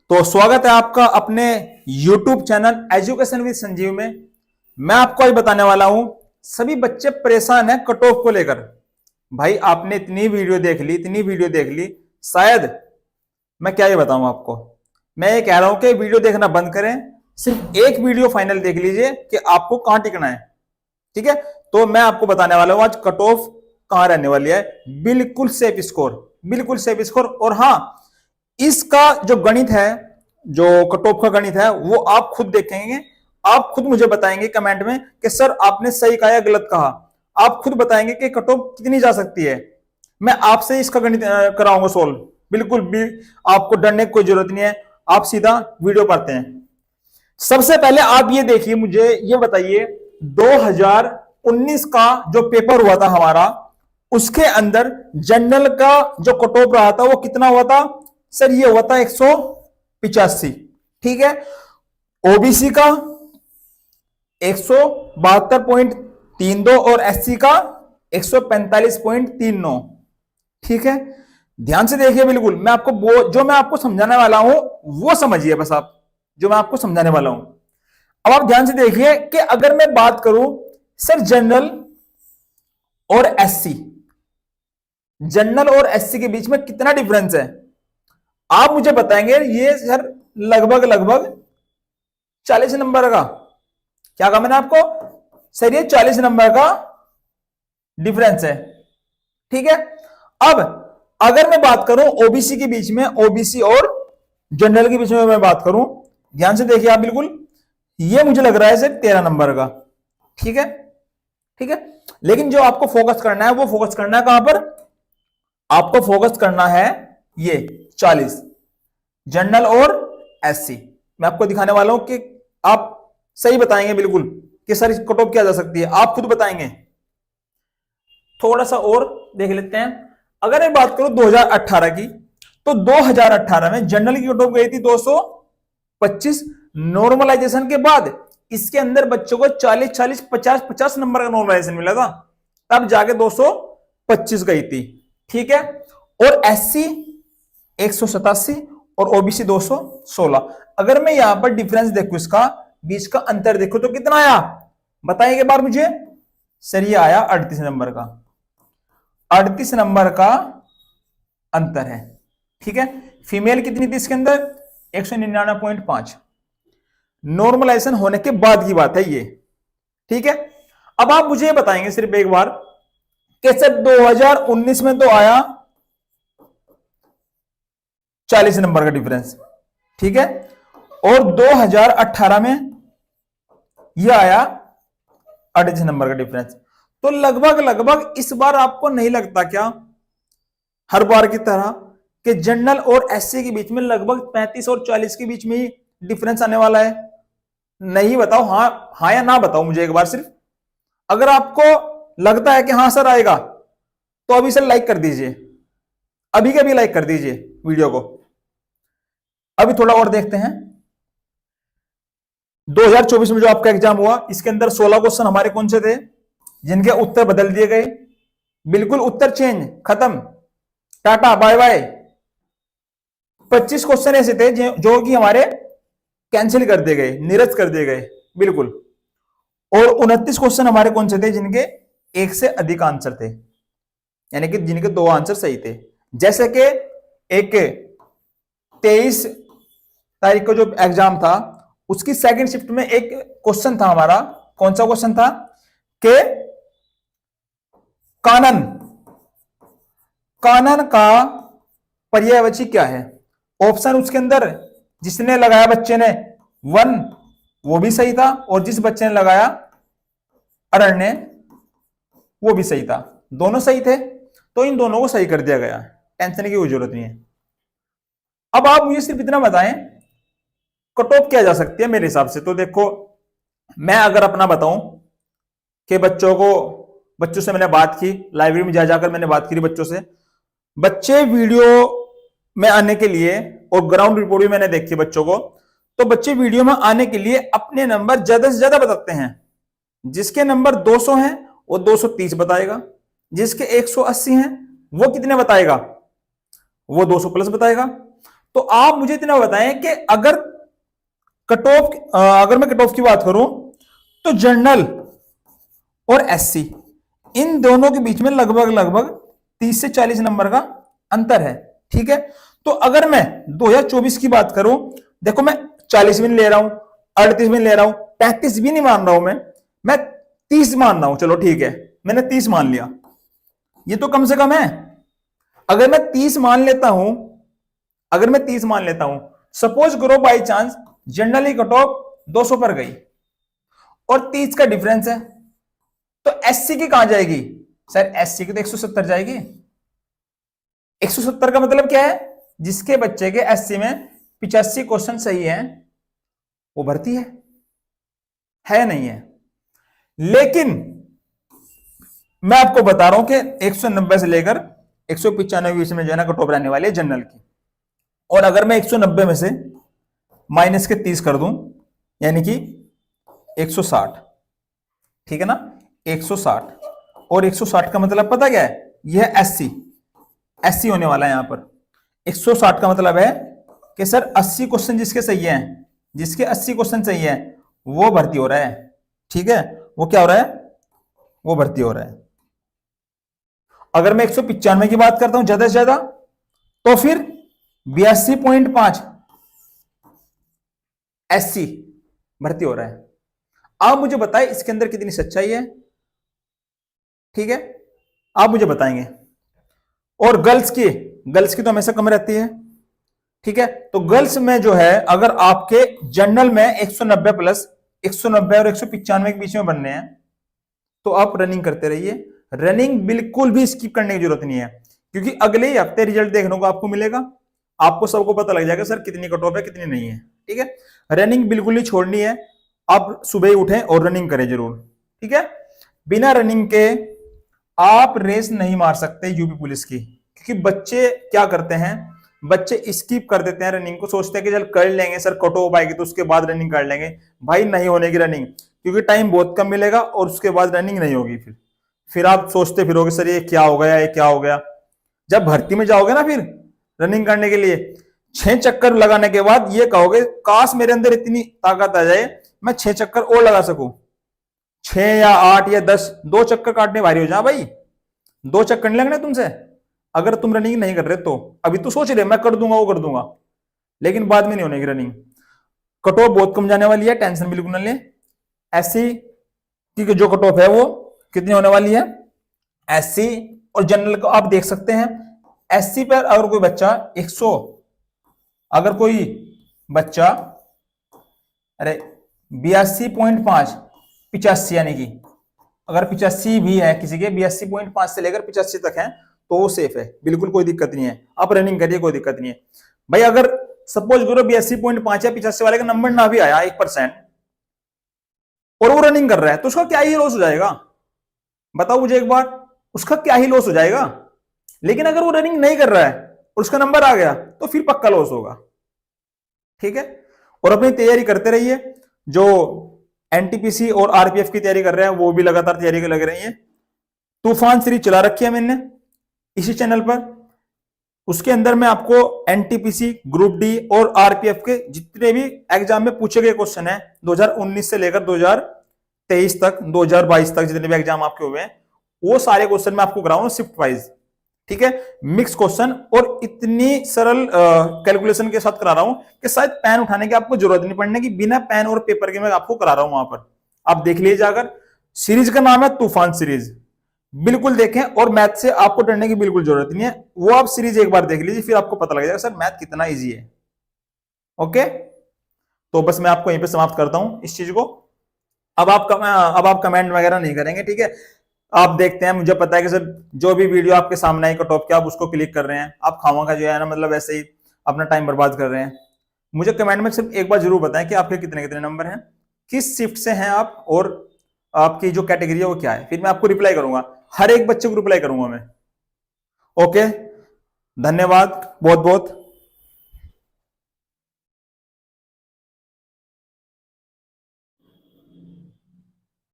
तो स्वागत है आपका अपने YouTube channel education with Sanjeev में। मैं आपको आज बताने वाला हूं, सभी बच्चे परेशान हैं कट ऑफ को लेकर। भाई आपने इतनी वीडियो देख ली, शायद मैं क्या ये बताऊं आपको। मैं ये कह रहा हूं कि वीडियो देखना बंद करें, सिर्फ एक वीडियो फाइनल देख लीजिए कि आपको कहां टिकना है। ठीक है, तो मैं आपको बताने वाला हूं आज कट ऑफ कहां रहने वाली है। बिल्कुल सेफ स्कोर। और हाँ, इसका जो गणित है, जो कट ऑफ का गणित है, वो आप खुद देखेंगे, आप खुद मुझे बताएंगे कमेंट में कि सर आपने सही कहा या गलत कहा। आप खुद बताएंगे कि कट ऑफ कितनी जा सकती है। मैं आपसे इसका गणित कराऊंगा सोल्व। बिल्कुल भी आपको डरने की कोई जरूरत नहीं है, आप सीधा वीडियो पढ़ते हैं। सबसे पहले आप ये देखिए, मुझे ये बताइए 2019 का जो पेपर हुआ था हमारा, उसके अंदर जनरल का जो कट ऑफ रहा था वो कितना हुआ था सर? ये हुआ था 185। ठीक है, ओबीसी का 172.32 और एससी का 145.39। ठीक है, ध्यान से देखिए, बिल्कुल मैं आपको जो मैं आपको समझाने वाला हूं वो समझिए बस। आप जो मैं आपको समझाने वाला हूं, अब आप ध्यान से देखिए कि अगर मैं बात करूं सर जनरल और एससी, जनरल और एससी के बीच में कितना डिफरेंस है, आप मुझे बताएंगे ये सर लगभग 40 नंबर का। क्या कहा मैंने आपको सर? ये 40 नंबर का डिफरेंस है। ठीक है, अब अगर मैं बात करूं ओबीसी के बीच में, ओबीसी और जनरल के बीच में मैं बात करूं, ध्यान से देखिए आप बिल्कुल, ये मुझे लग रहा है सर 13 नंबर का। ठीक है, ठीक है, लेकिन जो आपको फोकस करना है वो फोकस करना है कहां पर? आपको फोकस करना है ये 40 जनरल और एससी। मैं आपको दिखाने वाला हूं कि आप सही बताएंगे बिल्कुल कि सर इस कट ऑफ क्या जा सकती है, आप खुद बताएंगे। थोड़ा सा और देख लेते हैं। अगर मैं बात करूं 2018 की, तो 2018 में जनरल की कट ऑफ गई थी 225। नॉर्मलाइजेशन के बाद इसके अंदर बच्चों को 40 50 नंबर का नॉर्मलाइजेशन मिला था, तब जाके 225 गई थी। ठीक है, और एससी 187 और ओबीसी 216। अगर मैं यहां पर डिफरेंस देखूं, इसका बीच का अंतर देखो तो कितना आया बताइए एक बार मुझे। सर ये आया 38 नंबर का, 38 नंबर का अंतर है। ठीक है, फीमेल कितनी थी इसके अंदर? 199.5। नॉर्मलाइजेशन होने के बाद की बात है ये। ठीक है, अब आप मुझे बताएंगे सिर्फ एक बार कि सर 2019 में तो आया 40 नंबर का डिफरेंस, ठीक है, और 2018 में यह आया 38 नंबर का डिफरेंस। तो लगभग इस बार आपको नहीं लगता क्या हर बार की तरह कि जनरल और एससी के बीच में लगभग 35 और 40 के बीच में ही डिफरेंस आने वाला है? नहीं बताओ, हाँ या ना बताओ मुझे एक बार सिर्फ। अगर आपको लगता है कि हाँ सर आएगा, तो अभी सर लाइक कर दीजिए, अभी के अभी लाइक कर दीजिए वीडियो को। अभी थोड़ा और देखते हैं। 2024 में जो आपका एग्जाम हुआ, इसके अंदर 16 क्वेश्चन हमारे कौन से थे जिनके उत्तर बदल दिए गए? बिल्कुल उत्तर चेंज, खत्म, टाटा बाय बाय। 25 क्वेश्चन ऐसे थे जो कि हमारे कैंसिल कर दिए गए, निरस्त कर दिए गए, बिल्कुल। और 29 क्वेश्चन हमारे कौन से थे जिनके एक से अधिक आंसर थे, यानी कि जिनके 2 आंसर सही थे। जैसे कि एक 23 तारीख को जो एग्जाम था, उसकी सेकंड शिफ्ट में एक क्वेश्चन था हमारा। कौन सा क्वेश्चन था? कि कानन का पर्यायवाची क्या है? ऑप्शन उसके अंदर जिसने लगाया बच्चे ने 1 वो भी सही था, और जिस बच्चे ने लगाया अरण्य वो भी सही था, दोनों सही थे। तो इन दोनों को सही कर दिया गया, टेंशन की कोई जरूरत नहीं है। अब आप मुझे सिर्फ इतना बताएं कट ऑफ क्या जा सकती है मेरे हिसाब से। तो देखो, मैं अगर अपना बताऊं कि बच्चों से मैंने बात की, लाइब्रेरी में जाकर मैंने बात की बच्चों से। बच्चे वीडियो में आने के लिए, और ग्राउंड रिपोर्ट भी मैंने देखी बच्चों को, तो बच्चे वीडियो में आने के लिए अपने नंबर ज्यादा से ज्यादा बताते हैं। जिसके नंबर 200 हैं वो 230 बताएगा, जिसके 180 हैं वो कितने बताएगा? वो 200 प्लस बताएगा। तो आप मुझे इतना बताएं कि अगर मैं कट ऑफ की बात करूं तो जनरल और एससी इन दोनों के बीच में लगभग लगभग 30 से 40 नंबर का अंतर है। ठीक है, तो अगर मैं 2024 की बात करूं, देखो मैं 40 भी नहीं ले रहा हूं, 38 भी नहीं ले रहा हूं, 35 भी नहीं मान रहा हूं, मैं 30 मान रहा हूं। चलो ठीक है, मैंने 30 मान लिया, ये तो कम से कम है। अगर मैं 30 मान लेता हूं, अगर मैं 30 मान लेता हूं, सपोज करो by chance generally cut off 200 पर गई और 30 का डिफरेंस है, तो एससी की कहां जाएगी सर? एससी की तो 170 जाएगी। 170 का मतलब क्या है? जिसके बच्चे के एससी में 85 क्वेश्चन सही है वो भर्ती है नहीं है? लेकिन मैं आपको बता रहा हूं कि 190 से लेकर 195 बीच में जो है ना कट ऑफ रहने वाली है जनरल की। और अगर मैं 190 में से माइनस के 30 कर दूं, यानी कि 160, ठीक है ना, 160, और 160 का मतलब पता क्या है? यह एससी होने वाला है यहां पर। 160 का मतलब है कि सर 80 क्वेश्चन जिसके सही हैं, जिसके 80 क्वेश्चन सही हैं वो भर्ती हो रहा है। ठीक है, वो क्या हो रहा है? वो भर्ती हो रहा है। अगर मैं 195 की बात करता हूं ज्यादा से ज्यादा, तो फिर 82.5 एससी भर्ती हो रहा है। आप मुझे बताएं इसके अंदर कितनी सच्चाई है? ठीक है, आप मुझे बताएंगे। और गर्ल्स की तो हमेशा कम रहती है। ठीक है, तो गर्ल्स में जो है अगर आपके जनरल में 190 प्लस 190 और 195 के बीच में बनने हैं तो आप रनिंग करते रहिए। रनिंग बिल्कुल भी स्किप करने की जरूरत नहीं है, क्योंकि अगले ही हफ्ते रिजल्ट देखने को आपको मिलेगा। आपको सबको पता लग जाएगा सर कितनी कट ऑफ है कितनी नहीं है। ठीक है, रनिंग बिल्कुल नहीं छोड़नी है। आप सुबह ही उठें और रनिंग करें जरूर। ठीक है, बिना रनिंग के आप रेस नहीं मार सकते यूपी पुलिस की, क्योंकि बच्चे क्या करते हैं, बच्चे स्किप कर देते हैं रनिंग को, सोचते हैं कि चल कर लेंगे सर, कट ऑफ आएगी तो उसके बाद रनिंग कर लेंगे। भाई नहीं होने की रनिंग, क्योंकि टाइम बहुत कम मिलेगा और उसके बाद रनिंग नहीं होगी। फिर आप सोचते फिरोगे सर ये क्या हो गया, ये क्या हो गया। जब भर्ती में जाओगे ना फिर रनिंग करने के लिए, 6 चक्कर लगाने के बाद ये कहोगे काश मेरे अंदर इतनी ताकत आ जाए मैं 6 चक्कर और लगा सकूं। 6 या 8 या 10, 2 चक्कर काटने भारी हो जा भाई, 2 चक्कर नहीं लगने तुमसे अगर तुम रनिंग नहीं कर रहे। तो अभी तो सोच रहे मैं कर दूंगा वो कर दूंगा, लेकिन बाद में नहीं होने की रनिंग। कट ऑफ बहुत कम जाने वाली है, टेंशन बिल्कुल ना ले। एससी की जो कट ऑफ है वो कितनी होने वाली है? एससी और जनरल को आप देख सकते हैं। एससी पर अगर कोई बच्चा 100, अगर कोई बच्चा अरे 82.5 85, यानी कि अगर 85 भी है किसी के, 82.5 से लेकर 85 तक है तो वो सेफ है, बिल्कुल कोई दिक्कत नहीं है। आप रनिंग करिए, कोई दिक्कत नहीं है भाई। अगर सपोज करो 82.5 या 85 वाले का नंबर ना भी आया 1% और वो रनिंग कर रहा है तो उसका क्या ही लॉस हो जाएगा? बताओ मुझे एक बार, उसका क्या ही लॉस हो जाएगा? लेकिन अगर वो रनिंग नहीं कर रहा है और उसका नंबर आ गया तो फिर पक्का लॉस होगा। ठीक है, और अपनी तैयारी करते रहिए। जो एनटीपीसी और आरपीएफ की तैयारी कर रहे हैं वो भी लगातार तैयारी लग रही है। तूफान सीरीज चला रखी है मैंने इसी चैनल पर, उसके अंदर मैं आपको एनटीपीसी, ग्रुप डी और आरपीएफ के जितने भी एग्जाम में पूछे गए क्वेश्चन है 2019 से लेकर 2023 तक, 2022 तक जितने भी एग्जाम आपके हुए हैं वो सारे क्वेश्चन मैं आपको कराऊंगा शिफ्ट वाइज। ठीक है, मिक्स क्वेश्चन और इतनी सरल कैलकुलेशन के साथ करा रहा हूं कि शायद पेन उठाने की आपको जरूरत नहीं पड़ने की, बिना पेन और पेपर के मैं आपको करा रहा हूं। वहां पर आप देख लीजिए, अगर सीरीज का नाम है तूफान सीरीज, बिल्कुल देखें। और मैथ से आपको डरने की बिल्कुल जरूरत नहीं है, वो आप सीरीज एक बार देख लीजिए फिर आपको पता लग जाएगा सर मैथ कितना इजी है। ओके, तो बस मैं आपको यहीं पे समाप्त करता हूं इस चीज को। अब आप कमेंट वगैरह नहीं करेंगे। ठीक है, आप देखते हैं, मुझे पता है कि सर जो भी वीडियो आपके सामने आई कट ऑफ के आप उसको क्लिक कर रहे हैं, आप खामखा जो है ना मतलब ऐसे ही अपना टाइम बर्बाद कर रहे हैं। मुझे कमेंट में सिर्फ एक बार जरूर बताएं कि आपके कितने कितने नंबर हैं, किस शिफ्ट से हैं आप, और आपकी जो कैटेगरी है वो क्या है, फिर मैं आपको रिप्लाई करूंगा। हर एक बच्चे को रिप्लाई करूंगा मैं। ओके, धन्यवाद बहुत बहुत।